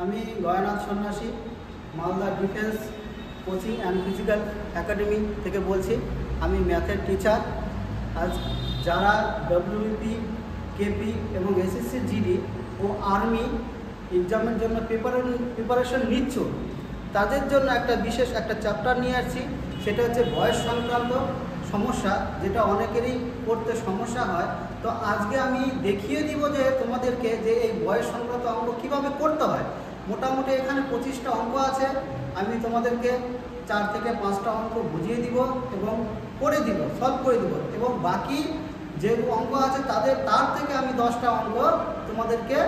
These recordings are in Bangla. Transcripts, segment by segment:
আমি গয়নাথ সন্ন্যাসী Malda defence coaching and physical academy থেকে বলছি। আমি ম্যাথের টিচার। আজ যারা ডব্লিউবি, কেপি এবং এসএসসি জিডি ও আর্মি এক্সামের জন্য প্রিপারেশন নিচ্ছ, তাদের জন্য একটা বিশেষ একটা চ্যাপ্টার নিয়ে আসছি। সেটা হচ্ছে বয়স সংক্রান্ত সমস্যা, যেটা অনেকেরই পড়তে সমস্যা হয়। তো আজকে আমি দেখিয়ে দিব যে তোমাদেরকে যে এই বয়স সংক্রান্ত অঙ্ক কীভাবে করতে হয়। মোটামুটি এখানে 25টা অঙ্ক আছে। আমি তোমাদেরকে 4 থেকে 5টা অঙ্ক বুঝিয়ে দিব এবং করে দিব, সলভ করে দিব, এবং বাকি যে অঙ্ক আছে তার থেকে আমি 10টা অঙ্ক তোমাদেরকে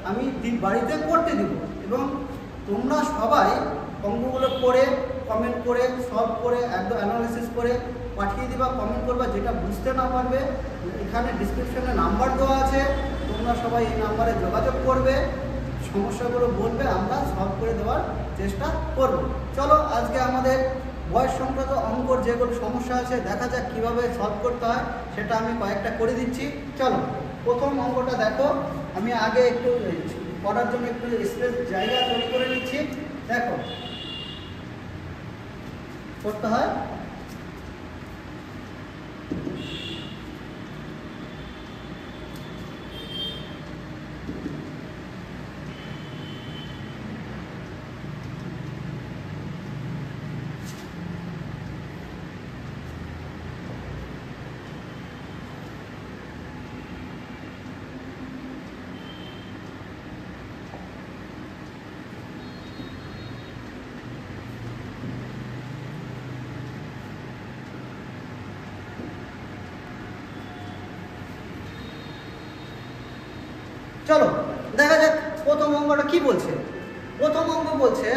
আমি বাড়িতে করতে দিব। এবং তোমরা সবাই অঙ্কগুলো করে কমেন্ট করে সলভ করে একদম অ্যানালিসিস করে পাঠিয়ে দিবা, কমেন্ট করবা। যেটা বুঝতে না পারবে এখানে ডিসক্রিপশনে নাম্বার দেওয়া আছে, তোমরা সবাই এই নাম্বারে যোগাযোগ করবে, সমস্যাগুলো বলবে, আমরা সলভ করে দেওয়ার চেষ্টা করব। চলো আজকে আমাদের বয়স সংক্রান্ত অঙ্কর যেগুলো সমস্যা আছে দেখা যাক কীভাবে সলভ করতে হয়। সেটা আমি কয়েকটা করে দিচ্ছি। চলো প্রথম অঙ্কটা দেখো। আমি আগে একটু করার জন্য একটু স্পেস জায়গা তৈরি করে নিচ্ছি। দেখো করতে হয় চলো দেখা যাক প্রথম অঙ্কটা কি বলছে। প্রথম অঙ্ক বলছে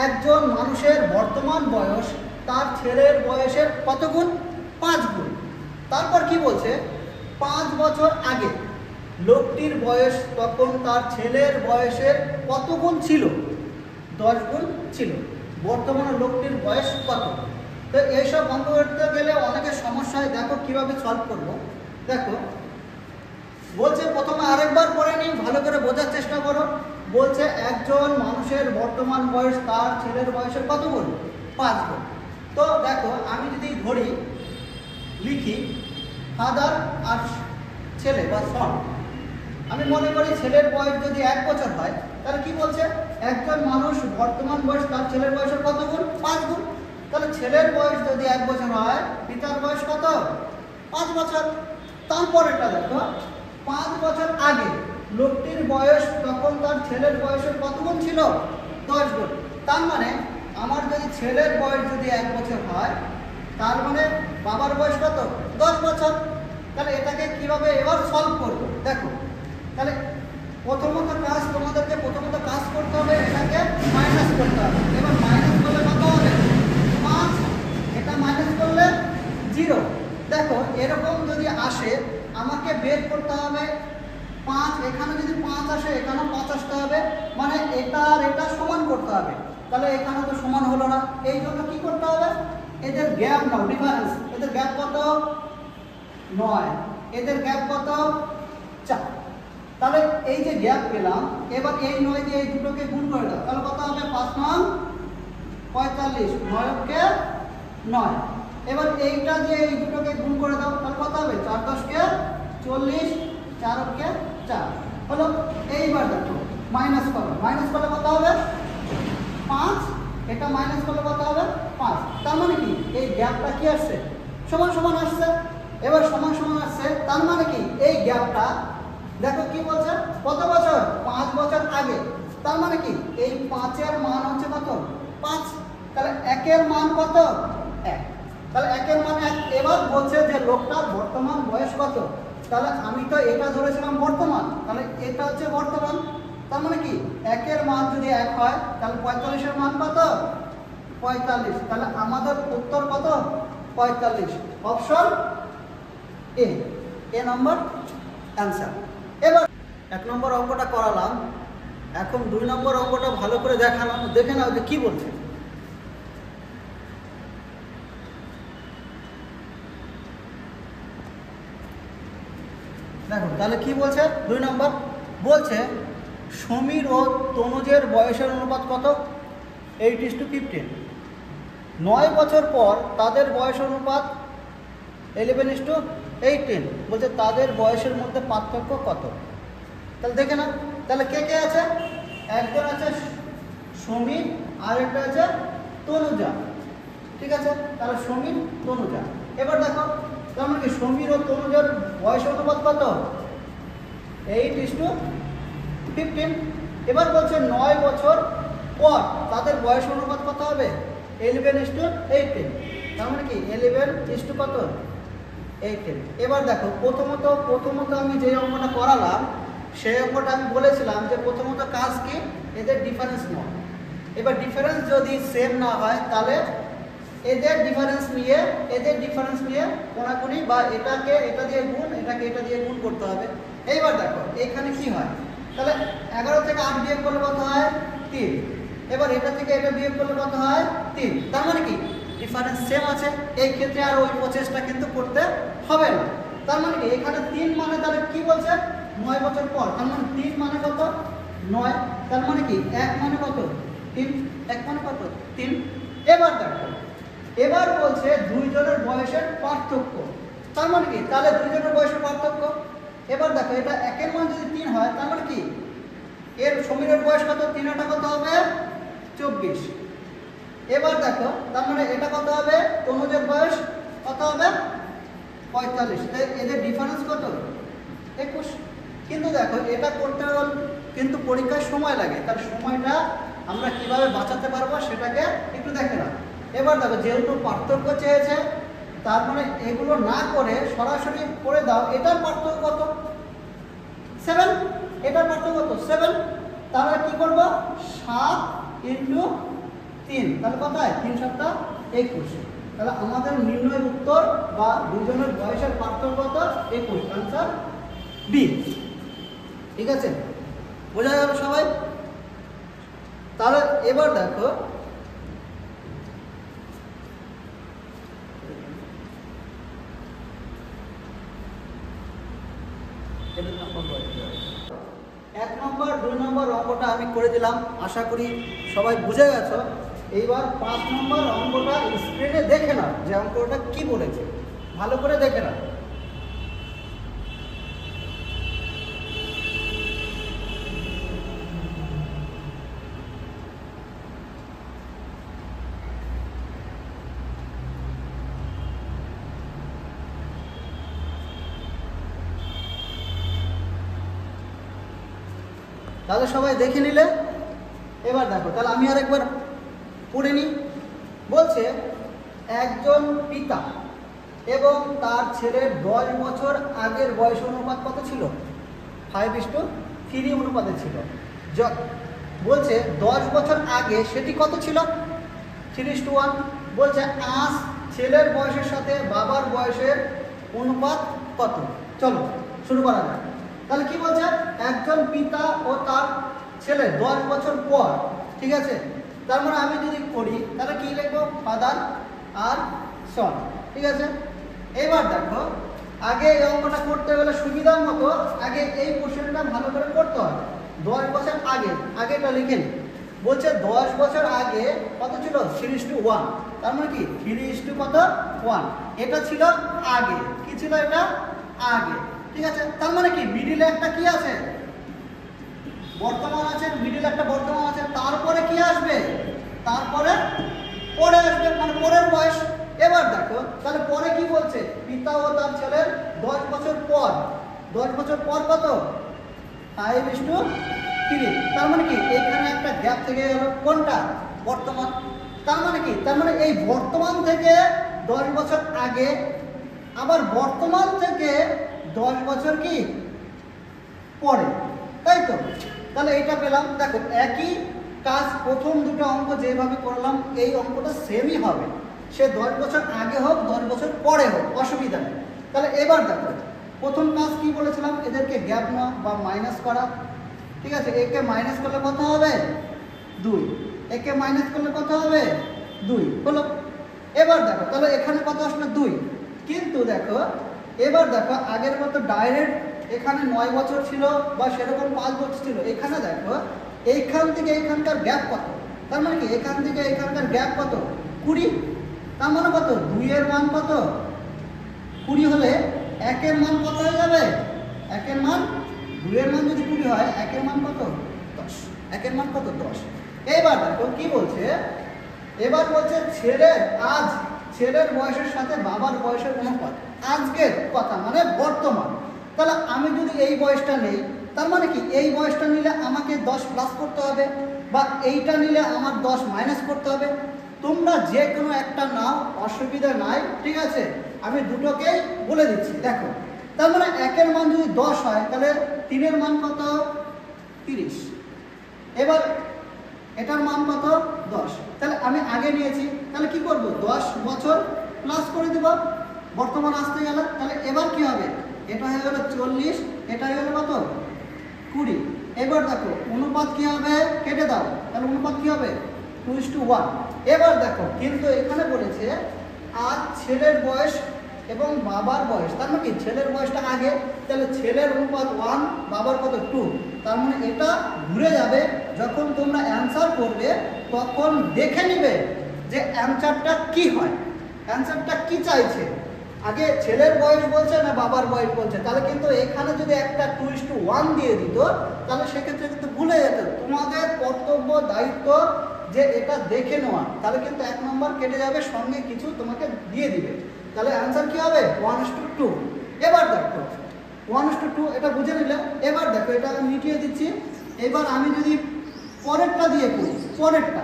একজন মানুষের বর্তমান বয়স তার ছেলের বয়সের কত গুণ? 5 গুণ। তারপর কি বলছে 5 বছর আগে লোকটির বয়স তখন তার ছেলের বয়সের কত গুণ ছিল? 10 গুণ ছিল। বর্তমানে লোকটির বয়স কত? তো এইসব অঙ্ক করতে গেলে অনেকের সমস্যা হয়। দেখো কিভাবে সলভ করবো। দেখো বলছে প্রথমে আরেকবার পড়ে নিই, ভালো করে বোঝার চেষ্টা করো। বলছে একজন মানুষের বর্তমান বয়স তার ছেলের বয়সের কত গুণ? 5 গুণ। তো দেখো আমি যদি ধরি লিখি ফাদার আর ছেলে বা সন। আমি মনে করি ছেলের বয়স যদি 1 বছর হয়, তাহলে কি বলছে একজন মানুষ বর্তমান বয়স তার ছেলের বয়সের কত গুণ? 5 গুণ। তাহলে ছেলের বয়স যদি 1 বছর হয়, পিতার বয়স কত? 5 বছর। তারপরেটা দেখো 5 বছর আগে লোকটির বয়স তখন তার ছেলের বয়সের কত গুণ ছিল? 10 গুণ। তার মানে আমার যদি ছেলের বয়স যদি 1 বছর হয়, তার মানে বাবার বয়স কত? 10 বছর। তাহলে এটাকে কিভাবে এবার সলভ করব? দেখো তাহলে তোমাদেরকে প্রথমত কাজ করতে হবে, এটাকে মাইনাস করতে হবে। এবার মাইনাস করলে কত হবে? 5। এটা মাইনাস করলে 0। দেখো এরকম যদি আসে আমাকে বের করতে হবে 5। এখানে যদি 5 আসে এখানেও 5 আসতে হবে, মানে এটা আর এটা সমান করতে হবে। তাহলে এখানে তো সমান হলো না, এই জন্য কি করতে হবে? এদের গ্যাপ নাও, ডিফারেন্স। এদের গ্যাপ কত? 9। এদের গ্যাপ কত? 4। তাহলে এই যে গ্যাপ পেলাম, এবার এই 9 দিয়ে এই দুটোকে গুণ করে দাও। তাহলে কত হবে? 5 9 45, 9 কে 9। এবার এইটা দিয়ে এই দুটোকে গুণ করে দাও। তাহলে কত হবে? 4 10 কে 40, 4 কে 4 হলো। এইবার দেখো মাইনাস করো। মাইনাস করলে কত হবে? 5। এটা মাইনাস করলে কত হবে? 5। তার মানে কি এই গ্যাপটা কি আসছে? সমান সমান আসছে। এবার সমান সমান আসছে, তার মানে কি এই গ্যাপটা দেখো কি বলছে? কত বছর? 5 বছর আগে। তার মানে কি এই 5 এর মান হচ্ছে কত? 5। তাহলে 1 এর মান কত? 1। তাহলে 1 এর মান 1। এবার বলছে যে লোকটার বর্তমান বয়স কত? তাহলে আমি তো এটা ধরেছিলাম বর্তমান, তাহলে এটা হচ্ছে বর্তমান। তার মানে কি 1 এর মান যদি 1 হয়, তাহলে 45 এর মান কত? 45। তাহলে আমাদের উত্তর কত? 45। Option A number answer. এবার 1 নম্বর অঙ্কটা করালাম, এখন 2 নম্বর অঙ্কটা ভালো করে দেখালাম। দেখে নাও যে কি বলছে। দেখো তাহলে কি বলছে? 2 নম্বর বলছে সমীর ও তনুজের বয়সের অনুপাত কত? 8:15। 9 বছর পর তাদের বয়স অনুপাত 11:18। বলছে তাদের বয়সের মধ্যে পার্থক্য কত? তাহলে দেখে না, তাহলে কে কে আছে? একজন আছে সমীর আর একটা আছে তনুজা। ঠিক আছে, তাহলে সমীর তনুজা। এবার দেখো তার মানে কি সমীর ও তনুজার বয়স অনুপাত কত? 8:15। এবার বলছে 9 বছর পর তাদের বয়স অনুপাত কত হবে? 11:18। তার মানে কি 11 কত? 18। এবার দেখো প্রথমত আমি যে অঙ্কটা করালাম সেই অঙ্কটা আমি বলেছিলাম যে প্রথমত কাজ কি, এদের ডিফারেন্স নয়। এবার ডিফারেন্স যদি সেম না হয় তাহলে এদের ডিফারেন্স নিয়ে কোনাকুনি বা এটাকে এটা দিয়ে গুণ, এটাকে এটা দিয়ে গুণ করতে হবে। এইবার দেখো এখানে কি হয়, তাহলে 11 থেকে 8 বিয়োগ করলে কত হয়? 3। এবার এটা থেকে এটা বিয়োগ করলে কত হয়? 3। তার মানে কি ডিফারেন্স সেম আছে, এই ক্ষেত্রে আর ওই প্রসেসটা কিন্তু করতে হবে না। তার মানে কি এখানে 3 মানে তাহলে কি বলছে? 9 বছর পর। তার মানে 3 মানে কত? 9। তার মানে কি 1 মানে কত? 3। 1 মানে কত? 3। এবার দেখো এবার বলছে দুইজনের বয়সের পার্থক্য। তার মানে কি তাহলে দুইজনের বয়সের পার্থক্য। এবার দেখো এটা 1 মান যদি 3 হয় তার মানে কি এর সমীরের বয়স কত? 3টা কত হবে? 24। এবার দেখো তার মানে এটা কত হবে? তনুজের বয়স কত হবে? 45। তাই এদের ডিফারেন্স কত? 21। কিন্তু দেখো এটা করতে হলে কিন্তু পরীক্ষার সময় লাগে, তার সময়টা আমরা কিভাবে বাঁচাতে পারবো সেটাকে একটু দেখে নাও। এবার দেখো যেহেতু পার্থক্য চেয়েছে তার মানে এগুলো না করে সরাসরি করে দাও। এটার পার্থক্য কত? 7। এটার পার্থক্য কত? 7। তাহলে কি করবো? 7 × 3। তাহলে কত হয়? 3 × 7 = 21। তাহলে আমাদের নির্ণয় উত্তর বা দুজনের বয়সের পার্থক্য কত? 21। Answer B. ঠিক আছে, বোঝা গেল সবাই? তাহলে এবার দেখো এক নম্বর 2 নম্বর অঙ্কটা আমি করে দিলাম, আশা করি সবাই বুঝে গেছো। এইবার 5 নম্বর অঙ্কটা স্ক্রিনে দেখে নাও যে অঙ্কটা কি বলেছে, ভালো করে দেখে নাও। তাহলে সবাই দেখে নিলে। এবার দেখো তাহলে আমি আরেকবার পড়ে নিই। বলছে একজন পিতা এবং তার ছেলের 10 বছর আগের বয়স অনুপাত কত ছিল? 5:3 অনুপাতে ছিল। বলছে 10 বছর আগে সেটি কত ছিল? 3:1। বলছে আজ ছেলের বয়সের সাথে বাবার বয়সের অনুপাত কত? চলো শুরু করা যাক। তাহলে কি বলছে? একজন পিতা ও তার ছেলে 10 বছর পর। ঠিক আছে, তার মানে আমি যদি করি তাহলে কি লিখবো? ফাদার আর সন। ঠিক আছে, এবার দেখো আগে এই অঙ্কটা করতে গেলে সুবিধার মতো আগে এই কোশ্চেনটা ভালো করে করতে হবে। 10 বছর আগে, আগেটা লিখে নি। বলছে 10 বছর আগে কত ছিল? 3:1। তার মানে কি 3:1। এটা ছিল আগে। কি ছিল এটা? আগে। ঠিক আছে, তার মানে কি মিডিলে একটা কি আছে? বর্তমান আছে, মিডিলে একটা বর্তমান আছে। তারপরে কি আসবে? তারপরে পরে আসবে, মানে পরের বয়স। এবার দেখো তাহলে পরে কি বলছে? পিতা ও তার ছেলের 10 বছর পর। 10 বছর পর কত? 5:3। তার মানে কি এখানে একটা গ্যাপ থেকে গেল। কোনটা? বর্তমান। তার মানে কি? তার মানে এই বর্তমান থেকে 10 বছর আগে, আবার বর্তমান থেকে 10 বছর কি পরে, তাই তো? তাহলে এটা পেলাম। দেখো একই কাজ প্রথম দুটো অঙ্ক যেভাবে করলাম এই অঙ্কটা সেমই হবে, সে 10 বছর আগে হোক 10 বছর পরে হোক, অসুবিধা নেই। তাহলে এবার দেখো প্রথম কাজ কি বলেছিলাম? এদেরকে গ্যাপ নেওয়া বা মাইনাস করা। ঠিক আছে, একে মাইনাস করলে কত হবে? 2। একে মাইনাস করলে কত হবে? 2 হলো। এবার দেখো তাহলে এখানে কত আসলে? 2। কিন্তু দেখো এবার দেখো আগের মতো ডাইরেক্ট এখানে 9 বছর ছিল বা সেরকম 5 বছর ছিল, এখানে দেখো এইখান থেকে এইখানকার গ্যাপ কত, তার মানে কি এখান থেকে এখানকার গ্যাপ কত 20, তার মানে কত 2 এর মান কত 20 হলে 1 এর মান কত হয়ে যাবে, 1 এর মান 2 এর মান যদি 20 হয় 1 এর মান কত 10, 1 এর মান কত 10। এবার দেখো কি বলছে, এবার বলছে ছেলের বয়সের সাথে বাবার বয়সের অনুপাত, আজকের কথা মানে বর্তমান। তাহলে আমি যদি এই বয়সটা নেই, তার মানে কি এই বয়সটা নিলে আমাকে 10 প্লাস করতে হবে, বা এইটা নিলে আমার 10 মাইনাস করতে হবে। তোমরা যে কোনো একটা নাও, অসুবিধা নাই, ঠিক আছে, আমি দুটোকেই বলে দিচ্ছি। দেখো তার মানে 1 এর মান যদি 10 হয় তাহলে 3 এর মান কত 30, এবার এটার মান কত 10, তাহলে আমি আগে নিয়েছি, তাহলে কি করব 10 বছর প্লাস করে দেব বর্তমান আসতে গেলে। তাহলে এবার কি হবে, এটা হয়ে গেল 40, এটা হয়ে গেল কত 20। এবার দেখো অনুপাত কি হবে, কেটে দাও, তাহলে অনুপাত কি হবে 2:1। এবার দেখো কিন্তু এখানে বলেছে আজ ছেলের বয়স এবং বাবার বয়স, তার মানে কি ছেলের বয়সটা আগে, তাহলে ছেলের অনুপাত 1, বাবার কত 2, তার মানে এটা ঘুরে যাবে। যখন তোমরা অ্যান্সার করবে তখন দেখে নিবে যে অ্যান্সারটা কি হয়, অ্যান্সারটা কি চাইছে, আগে ছেলের বয়স বলছে না বাবার বয়স বলছে। তাহলে কিন্তু এখানে যদি একটা 2:1 দিয়ে দিত তাহলে সেক্ষেত্রে কিন্তু ভুলে যেত। তোমাদের কর্তব্য দায়িত্ব যে এটা দেখে নেওয়া, তাহলে কিন্তু 1 নম্বর কেটে যাবে, সঙ্গে কিছু তোমাকে দিয়ে দিবে। তাহলে অ্যান্সার কি হবে 1:2। এবার দেখো 1:2 এটা বুঝে নিলে। এবার দেখো এটা আমি মিটিয়ে দিচ্ছি। এবার আমি যদি পরেরটা দিয়ে করি, পরেরটা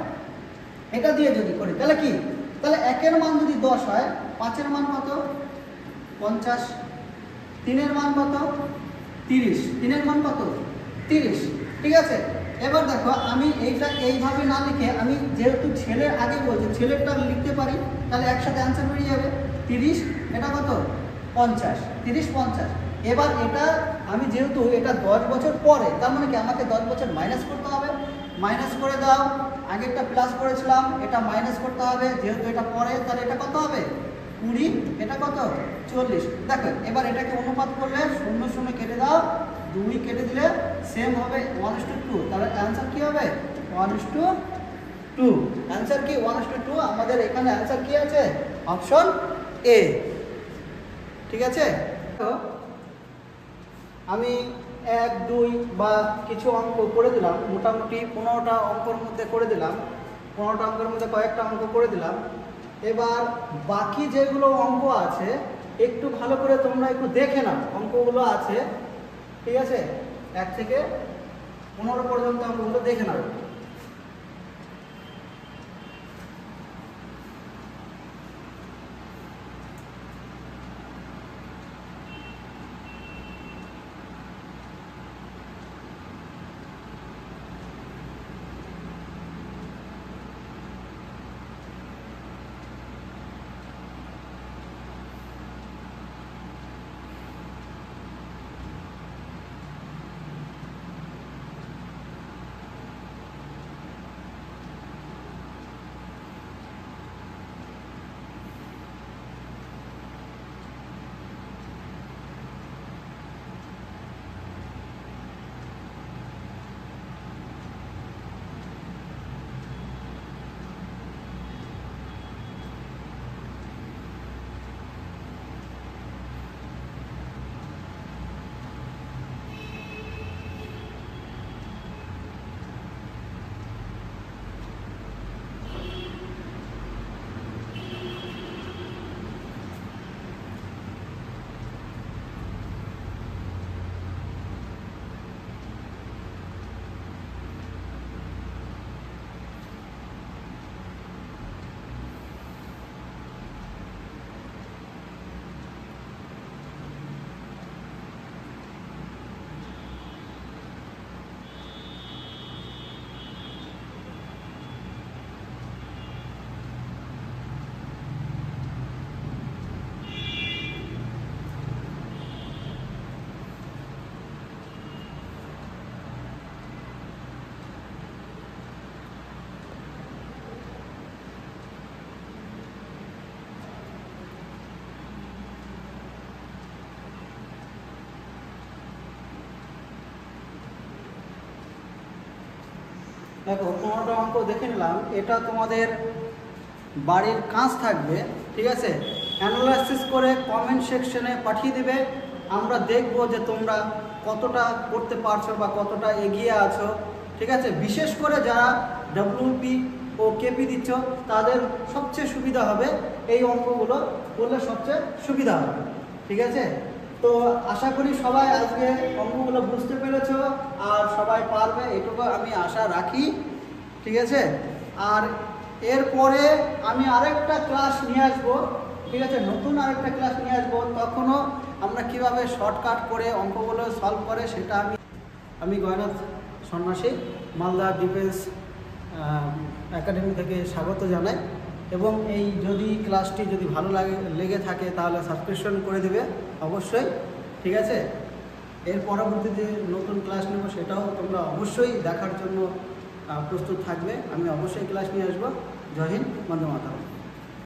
এটা দিয়ে যদি করি তাহলে কি, তাহলে 1 এর মান যদি 10 হয়, 5 এর মান কত 50, 3 এর মান কত 30, 3 এর মান কত 30, ঠিক আছে। এবার দেখো আমি এইটা এইভাবে না লিখে আমি যেহেতু ছেলের আগে বলছি ছেলেরটা লিখতে পারি, তাহলে একসাথে অ্যান্সার বেরিয়ে যাবে 30, এটা কত 50, 30 50। এবার এটা আমি যেহেতু এটা 10 বছর পরে, তার মানে কি আমাকে 10 বছর মাইনাস করতে হবে, মাইনাস করে দাও, আগেরটা প্লাস করেছিলাম, এটা মাইনাস করতে হবে, যেহেতু এটা পরে, তাহলে এটা কত হবে 20, এটা কত 40। দেখো এবার এটাকে অনুপাত করলে 0 0 কেটে দাও, 2 কেটে দিলে সেম হবে 1:2, তাহলে অ্যান্সার কি হবে 1:2। অ্যান্সার কি 1:2। আমাদের এখানে অ্যান্সার কি আছে, অপশন এ, ঠিক আছে। তো আমি 1 2 বা কিছু অঙ্ক করে দিলাম, মোটামুটি 15টা অঙ্কর মধ্যে করে দিলাম, 15টা অঙ্কের মধ্যে কয়েকটা অঙ্ক করে দিলাম। এবার বাকি যেগুলো অঙ্ক আছে একটু ভালো করে তোমরা একটু দেখে নাও, অঙ্কগুলো আছে, ঠিক আছে, 1 থেকে 15 পর্যন্ত অঙ্কগুলো দেখে নাও। দেখো 15টা অঙ্ক দেখে নিলাম, এটা তোমাদের বাড়ির কাজ থাকবে, ঠিক আছে? অ্যানালাইসিস করে কমেন্ট সেকশনে পাঠিয়ে দেবে। আমরা দেখব যে তোমরা কতটা করতে পারছো বা কতটা এগিয়ে আছো, ঠিক আছে? বিশেষ করে যারা ডব্লিউপি ও কেপি দিচ্ছ তাদের সবচেয়ে সুবিধা হবে, এই অঙ্কগুলো করলে সবচেয়ে সুবিধা হবে, ঠিক আছে? তো আশা করি সবাই আজকে অঙ্কগুলো বুঝতে পেরেছো আর সবাই পারবে, এটুকু আমি আশা রাখি, ঠিক আছে? আর এরপরে আমি আরেকটা ক্লাস নিয়ে আসবো, ঠিক আছে? নতুন আরেকটা ক্লাস নিয়ে আসবো, তখনও আমরা কিভাবে শর্টকাট করে অঙ্কগুলো সলভ করে সেটা আমি গয়নাথ সন্ন্যাসী মালদা ডিফেন্স একাডেমি থেকে স্বাগত জানাই। এবং এই যদি ক্লাসটি যদি ভালো লেগে থাকে তাহলে সাবস্ক্রিপশন করে দেবে অবশ্যই, ঠিক আছে? এর পরবর্তীতে নতুন ক্লাস নেব, সেটাও তোমরা অবশ্যই দেখার জন্য প্রস্তুত থাকবে। আমি অবশ্যই ক্লাস নিয়ে আসবো। জয় হিন্দ, বন্দে মাতরম।